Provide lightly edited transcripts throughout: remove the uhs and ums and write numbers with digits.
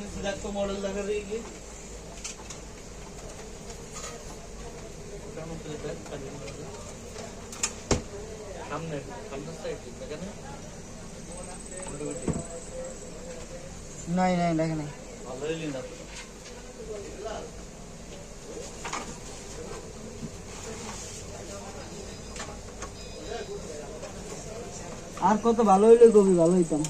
सीधा तो मॉडल लगा रहेगी हमने साइड देखा ना नहीं नहीं देख नहीं ऑलरेडी लिंदा আর কত ভালো হইলে কবি ভালো হইতাম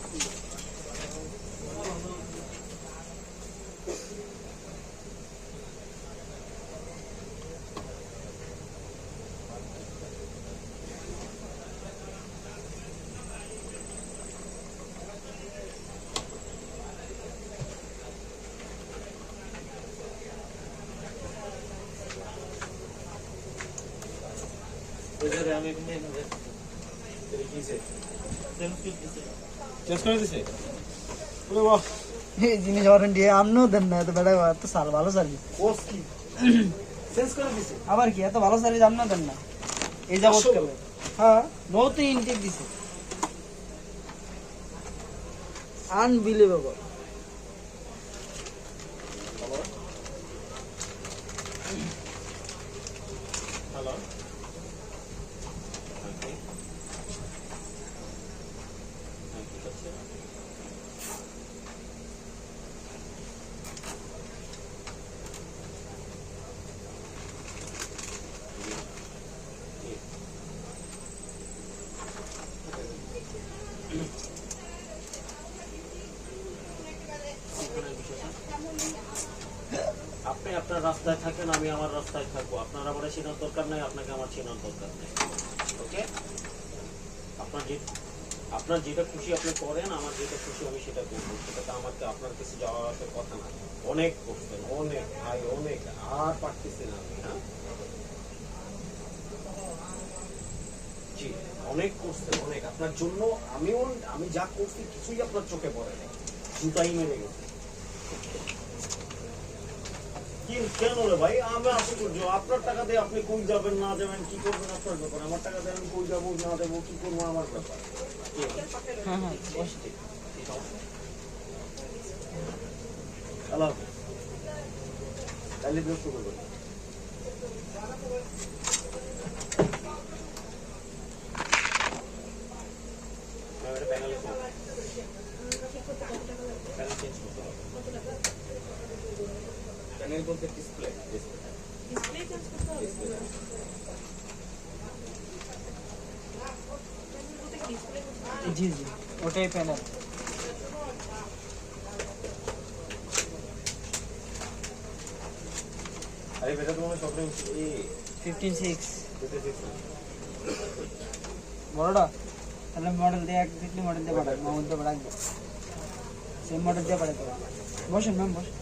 इधर हमें भी नहीं है तरीके से চেঞ্জ করে দিছে ওরে বাহ এই জিনিস ওয়ারেন্টি আমনো দেন না এত বড় এত সাল ভালো সার্ভিস কোর্স কি চেঞ্জ করে দিছে আবার কি এত ভালো সার্ভিস আমনো দেন না এই যাবত কালে হ্যাঁ বহুত ইনটেক দিছে আনবিলিভেবল হ্যালো আপনি আপনার রাস্তায় থাকেন আমি আমার রাস্তায় থাকবো আপনার আমার চেনার দরকার নাই আপনাকে আমার চেনার দরকার নেই ওকে আপনার যেটা খুশি আপনি করেন আমার যেটা খুশি আমি সেটা করবো সেটা আমাকে আপনার কাছে যাওয়ার কথা না অনেক করছেন অনেক ভাই অনেক আর পারতেছেন আপনি হ্যাঁ জি অনেক করছেন অনেক আপনার জন্য আমি যা করছি কিছুই আপনার চোখে পড়ে না জুতাই মেরে গেছে কেন রে ভাই আমি আশ্চর্য আপনার টাকা দিয়ে আপনি কই যাবেন না যাবেন কি করবেন আপনার ব্যাপার আমার টাকা দিয়ে আমি কই যাবো না দেবো কি করবো আমার ব্যাপার হ্যাঁ হ্যাঁ বসতে হ্যালো কালি দিন শুরু করবো প্যানেল বলতে ডিসপ্লে চেঞ্জ করতে হবে জি জি ওটাই প্যানেল আরে বেটা তোমার সবটা এই 156 বড়টা তাহলে মডেল দিয়ে এক দিকলি মডেল দিয়ে পাঠাবো মাউন্ট দিয়ে পাঠাবো সেম মডেল দিয়ে পাঠাবো বসেন ম্যাম বসেন